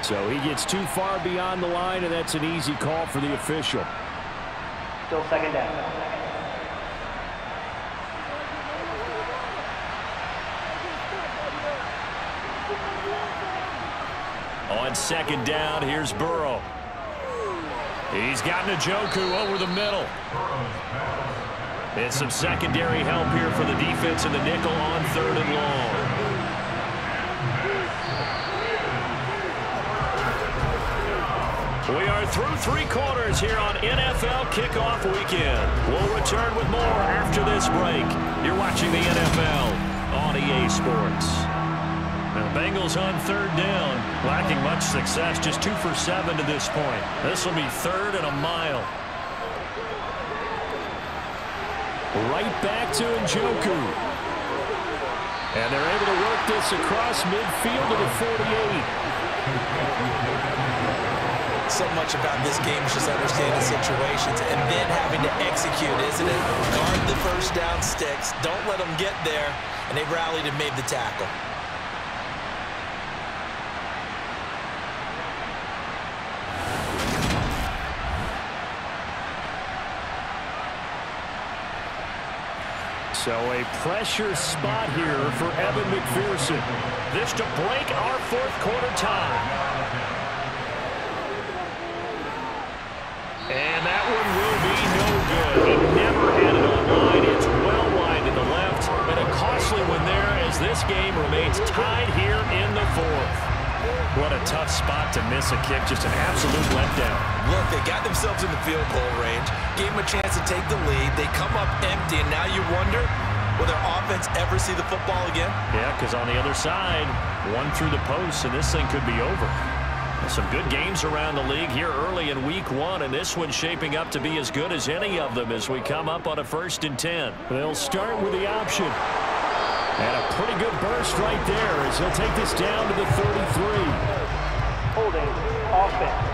So he gets too far beyond the line, and that's an easy call for the official. Still second down. On second down, here's Burrow. He's got Njoku over the middle. And some secondary help here for the defense in the nickel on 3rd and long. We are through 3 quarters here on NFL Kickoff Weekend. We'll return with more after this break. You're watching the NFL on EA Sports. Now, the Bengals on 3rd down, lacking much success, just 2 for 7 to this point. This will be 3rd and a mile. Right back to Njoku. And they're able to work this across midfield to the 48. So much about this game is just understanding situations and then having to execute, isn't it? Guard the first down sticks. Don't let them get there. And they rallied and made the tackle. So a pressure spot here for Evan McPherson. This to break our 4th quarter tie. And that one will be no good. He never had it on line. It's well wide to the left. And a costly one there as this game remains tied here in the 4th. What a tough spot to miss a kick. Just an absolute letdown. Look, they got themselves in the field goal range, gave them a chance to take the lead. They come up empty, and now you wonder, will their offense ever see the football again? Yeah, because on the other side, one through the post, and this thing could be over. Some good games around the league here early in week 1, and this one's shaping up to be as good as any of them as we come up on a 1st and 10. They'll start with the option. And a pretty good burst right there as he'll take this down to the 33. Holding. Offense.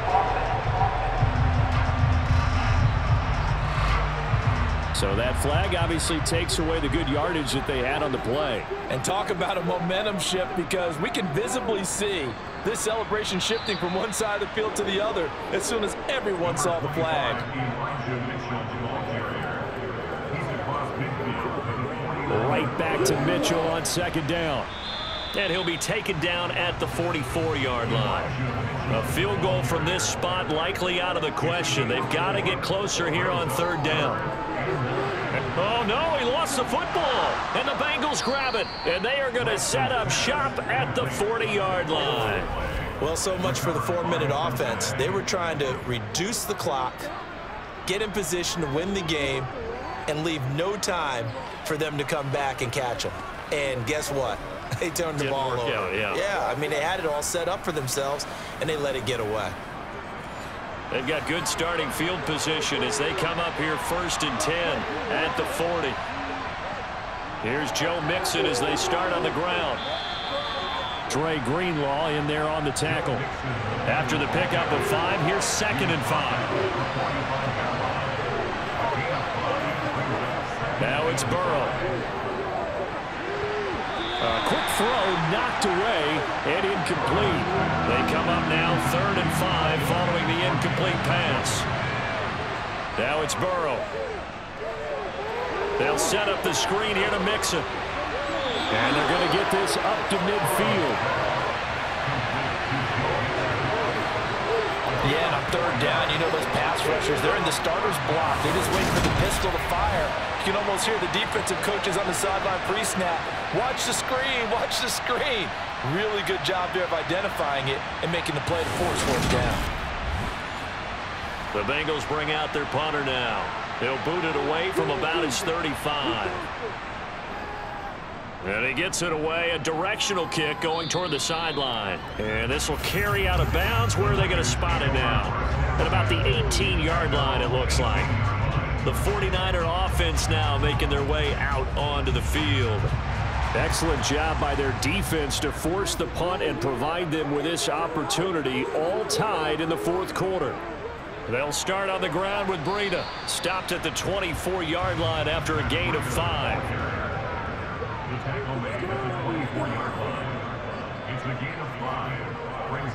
So that flag obviously takes away the good yardage that they had on the play. And talk about a momentum shift, because we can visibly see this celebration shifting from one side of the field to the other as soon as everyone saw the flag. Right back to Mitchell on 2nd down. And he'll be taken down at the 44-yard line. A field goal from this spot likely out of the question. They've got to get closer here on 3rd down. Oh, no, he lost the football. And the Bengals grab it. And they are going to set up shop at the 40-yard line. Well, so much for the 4-minute offense. They were trying to reduce the clock, get in position to win the game, and leave no time for them to come back and catch them. And guess what? They turned the ball over. Yeah, I mean, they had it all set up for themselves, and they let it get away. They've got good starting field position as they come up here 1st and 10 at the 40. Here's Joe Mixon as they start on the ground. Dre Greenlaw in there on the tackle. After the pickup of 5, here's 2nd and 5. Now it's Burrow. A quick throw knocked away and incomplete. They come up now 3rd and 5 following the incomplete pass. Now it's Burrow. They'll set up the screen here to Mixon. And they're going to get this up to midfield. Yeah, and on 3rd down, you know those pass rushers, they're in the starter's block. They just wait for the pistol to fire. You can almost hear the defensive coaches on the sideline pre-snap. Watch the screen, watch the screen. Really good job there of identifying it and making the play to force 4th down. The Bengals bring out their punter now. They'll boot it away from about his 35. And he gets it away, a directional kick going toward the sideline. And this will carry out of bounds. Where are they going to spot it now? At about the 18-yard line, it looks like. The 49er offense now making their way out onto the field. Excellent job by their defense to force the punt and provide them with this opportunity, all tied in the 4th quarter. They'll start on the ground with Breida. Stopped at the 24-yard line after a gain of 5.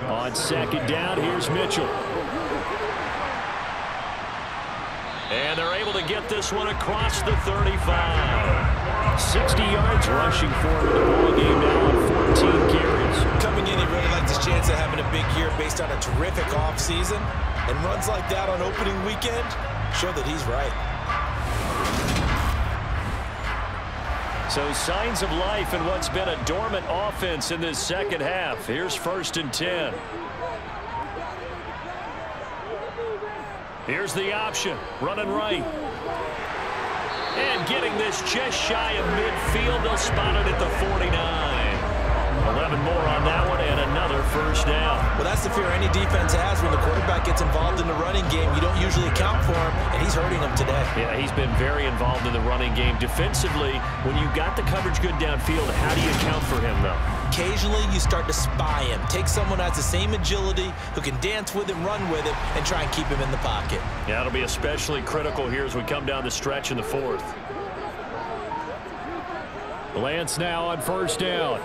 On second down, here's Mitchell. And they're able to get this one across the 35. 60 yards rushing for him in the ball game now on 14 carries. Coming in, he really likes his chance of having a big year based on a terrific offseason. And runs like that on opening weekend show that he's right. So signs of life in what's been a dormant offense in this second half. Here's 1st and 10. Here's the option, running right. And getting this just shy of midfield. They'll spot it at the 49. 11 more on that one and another first down. Well, that's the fear any defense has when the quarterback gets involved in the running game. You don't usually account for him, and he's hurting them today. Yeah, he's been very involved in the running game. Defensively, when you got the coverage good downfield, how do you account for him, though? Occasionally, you start to spy him. Take someone who has the same agility, who can dance with him, run with him, and try and keep him in the pocket. Yeah, it'll be especially critical here as we come down the stretch in the 4th. Lance now on 1st down.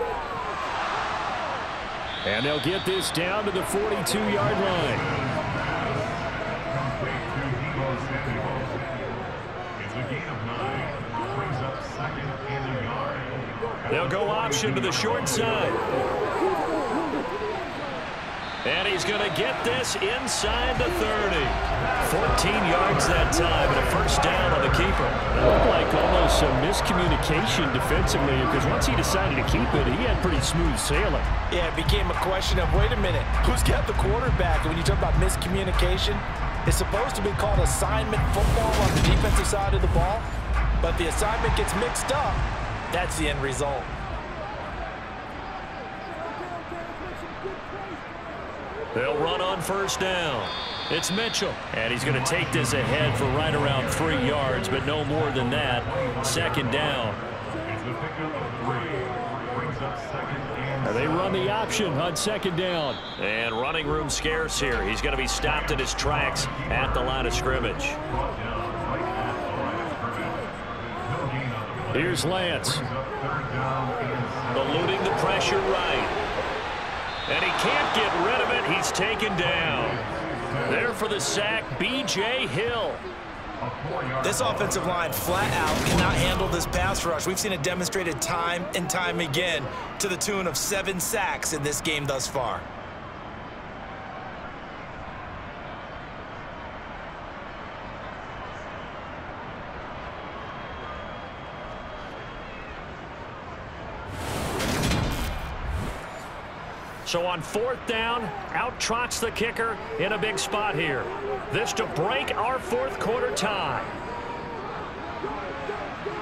And they'll get this down to the 42-yard line. They'll go option to the short side. And he's going to get this inside the 30. 14 yards that time and a first down on the keeper. It looked like almost some miscommunication defensively because once he decided to keep it, he had pretty smooth sailing. Yeah, it became a question of, wait a minute, who's got the quarterback? And when you talk about miscommunication, it's supposed to be called assignment football on the defensive side of the ball. But the assignment gets mixed up. That's the end result. They'll run on first down. It's Mitchell. And he's going to take this ahead for right around 3 yards, but no more than that. 2nd down. And they run the option on 2nd down. And running room scarce here. He's going to be stopped in his tracks at the line of scrimmage. Here's Lance. Eluding the pressure right. And he can't get rid of it. He's taken down. There for the sack, B.J. Hill. This offensive line flat out cannot handle this pass rush. We've seen it demonstrated time and time again to the tune of 7 sacks in this game thus far. So on 4th down, out trots the kicker in a big spot here. This to break our 4th quarter tie.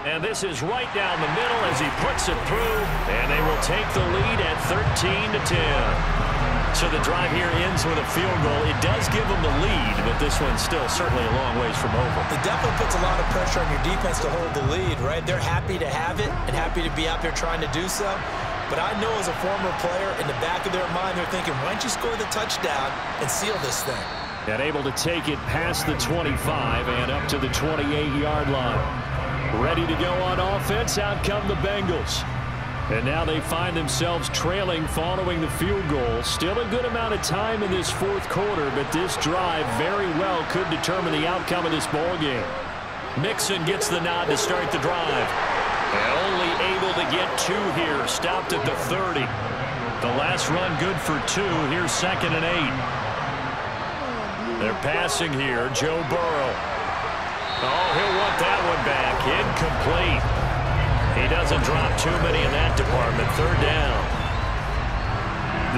And this is right down the middle as he puts it through, and they will take the lead at 13-10. So the drive here ends with a field goal. It does give them the lead, but this one's still certainly a long ways from over. It definitely puts a lot of pressure on your defense to hold the lead, right? They're happy to have it and happy to be out there trying to do so. But I know as a former player, in the back of their mind, they're thinking, why don't you score the touchdown and seal this thing? And able to take it past the 25 and up to the 28-yard line. Ready to go on offense, out come the Bengals. And now they find themselves trailing following the field goal. Still a good amount of time in this 4th quarter, but this drive very well could determine the outcome of this ball game. Mixon gets the nod to start the drive. And only able to get 2 here. Stopped at the 30. The last run good for 2. Here's 2nd and 8. They're passing here. Joe Burrow. Oh, he'll want that one back. Incomplete. He doesn't drop too many in that department. 3rd down.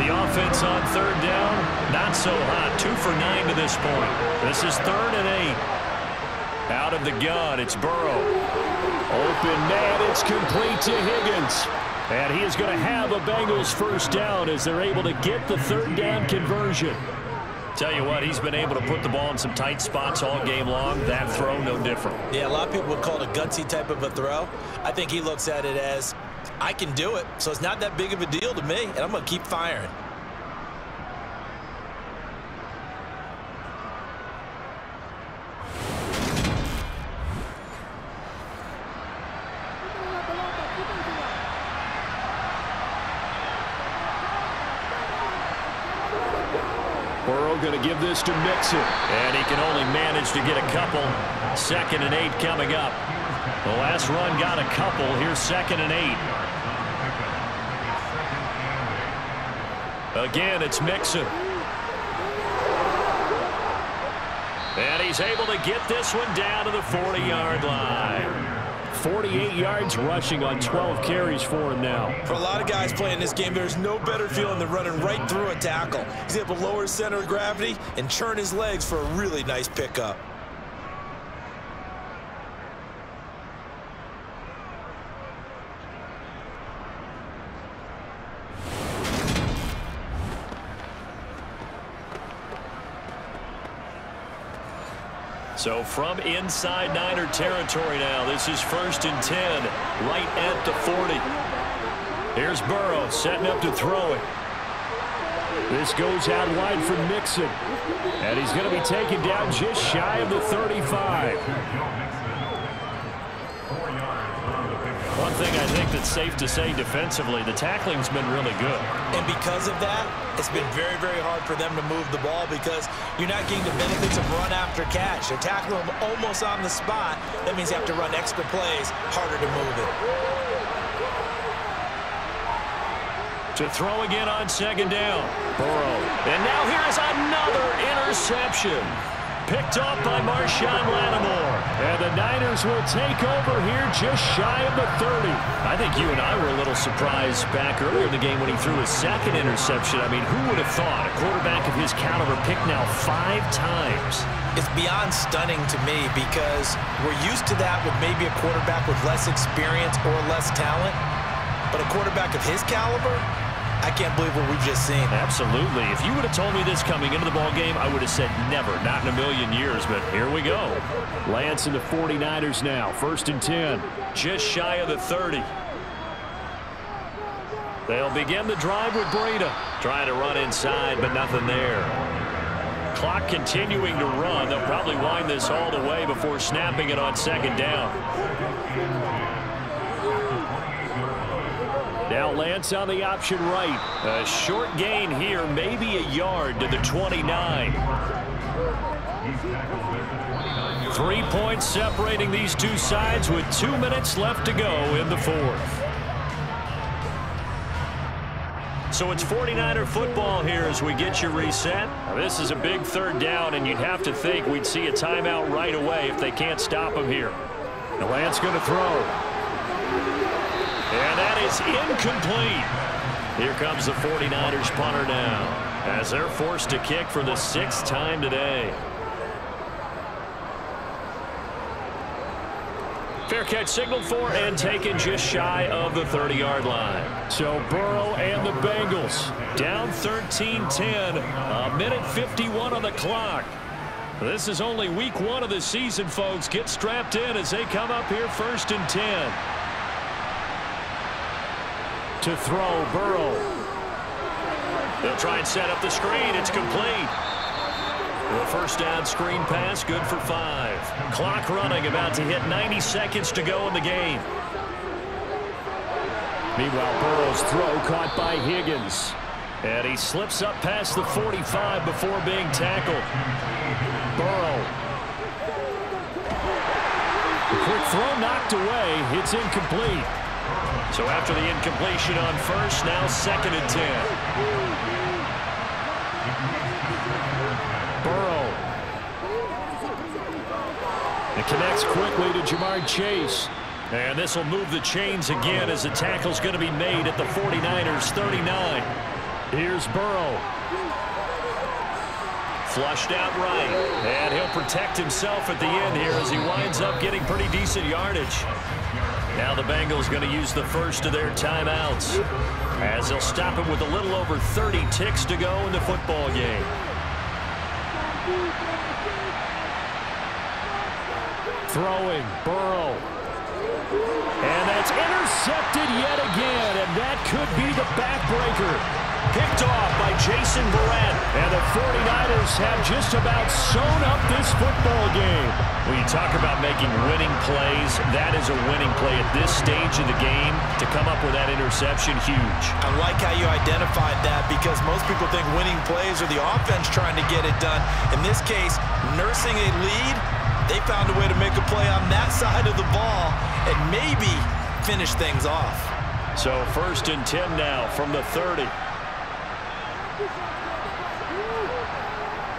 The offense on 3rd down, not so hot. 2 for 9 to this point. This is 3rd and 8. Out of the gun, it's Burrow. Open man, it's complete to Higgins. And he is going to have a Bengals first down as they're able to get the 3rd down conversion. Tell you what, he's been able to put the ball in some tight spots all game long. That throw, no different. Yeah, a lot of people would call it a gutsy type of a throw. I think he looks at it as, I can do it, so it's not that big of a deal to me, and I'm going to keep firing. Burrow going to give this to Mixon. And he can only manage to get a couple. 2nd and 8 coming up. The last run got a couple. Here's 2nd and 8. Again, it's Mixon. And he's able to get this one down to the 40-yard line. 48 yards rushing on 12 carries for him now. For a lot of guys playing this game, there's no better feeling than running right through a tackle. He's able to lower his center of gravity and churn his legs for a really nice pickup. So from inside Niner territory now, this is 1st and 10, right at the 40. Here's Burrow setting up to throw it. This goes out wide for Mixon. And he's going to be taken down just shy of the 35. One thing I think that's safe to say defensively, the tackling's been really good. And because of that, it's been very, very hard for them to move the ball because you're not getting the benefits of run after catch. They're tackling them almost on the spot. That means you have to run extra plays, harder to move it. To throw again on 2nd down. Burrow. And now here is another interception. Picked off by Marshawn Lattimore. And the Niners will take over here just shy of the 30. I think you and I were a little surprised back earlier in the game when he threw his 2nd interception. I mean, who would have thought a quarterback of his caliber picked now 5 times? It's beyond stunning to me because we're used to that with maybe a quarterback with less experience or less talent. But a quarterback of his caliber, I can't believe what we've just seen. Absolutely. If you would have told me this coming into the ballgame, I would have said never, not in a million years, but here we go. Lance and the 49ers now, 1st and 10. Just shy of the 30. They'll begin the drive with Breida. Trying to run inside, but nothing there. Clock continuing to run. They'll probably wind this all the way before snapping it on 2nd down. Now Lance on the option right. A short gain here, maybe a yard to the 29. 3 points separating these two sides with 2 minutes left to go in the 4th. So it's 49er football here as we get you reset. Now this is a big 3rd down, and you'd have to think we'd see a timeout right away if they can't stop him here. Now Lance going to throw. And that is incomplete. Here comes the 49ers punter now as they're forced to kick for the 6th time today. Fair catch signaled for and taken just shy of the 30-yard line. So Burrow and the Bengals down 13-10, a minute 51 on the clock. This is only week 1 of the season, folks. Get strapped in as they come up here 1st and 10. To throw, Burrow. They'll try and set up the screen. It's complete. The 1st down screen pass, good for 5. Clock running, about to hit 90 seconds to go in the game. Meanwhile, Burrow's throw caught by Higgins. And he slips up past the 45 before being tackled. Burrow. The quick throw knocked away. It's incomplete. So after the incompletion on 1st, now 2nd and 10. Burrow. It connects quickly to Jamar Chase. And this will move the chains again as the tackle's going to be made at the 49ers 39. Here's Burrow. Flushed out right. And he'll protect himself at the end here as he winds up getting pretty decent yardage. Now the Bengals going to use the 1st of their timeouts as they'll stop him with a little over 30 ticks to go in the football game. Throwing, Burrow. And that's intercepted yet again, and that could be the backbreaker. Picked off by Jason Verrett. And the 49ers have just about sewn up this football game. When you talk about making winning plays, that is a winning play at this stage of the game. To come up with that interception, huge. I like how you identified that, because most people think winning plays are the offense trying to get it done. In this case, nursing a lead, they found a way to make a play on that side of the ball and maybe finish things off. So 1st and 10 now from the 30.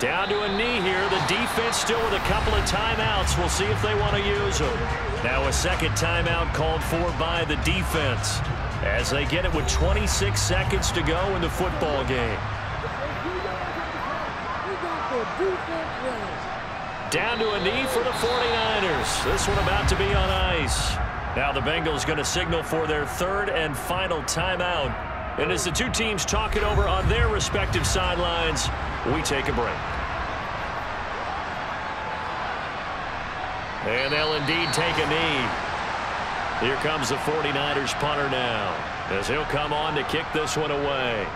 Down to a knee here. The defense still with a couple of timeouts. We'll see if they want to use them. Now a second timeout called for by the defense as they get it with 26 seconds to go in the football game. Down to a knee for the 49ers. This one about to be on ice. Now the Bengals going to signal for their 3rd and final timeout. And as the two teams talk it over on their respective sidelines, we take a break. And they'll indeed take a knee. Here comes the 49ers punter now, as he'll come on to kick this one away.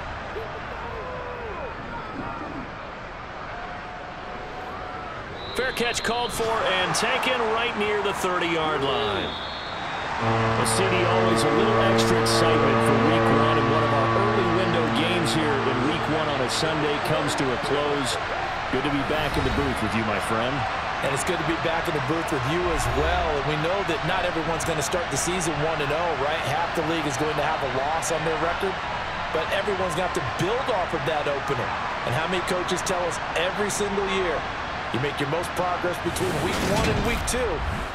Fair catch called for and taken right near the 30-yard line. Well, CD, always a little extra excitement for Week 1, and one of our early window games here in Week 1 on a Sunday comes to a close. Good to be back in the booth with you, my friend. And it's good to be back in the booth with you as well. And we know that not everyone's going to start the season 1-0, right? Half the league is going to have a loss on their record. But everyone's going to have to build off of that opener. And how many coaches tell us every single year, you make your most progress between Week 1 and Week 2.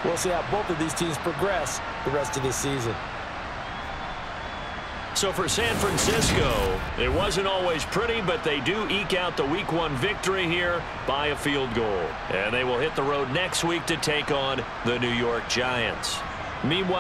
We'll see how both of these teams progress the rest of this season. So for San Francisco, it wasn't always pretty, but they do eke out the Week 1 victory here by a field goal. And they will hit the road next week to take on the New York Giants. Meanwhile,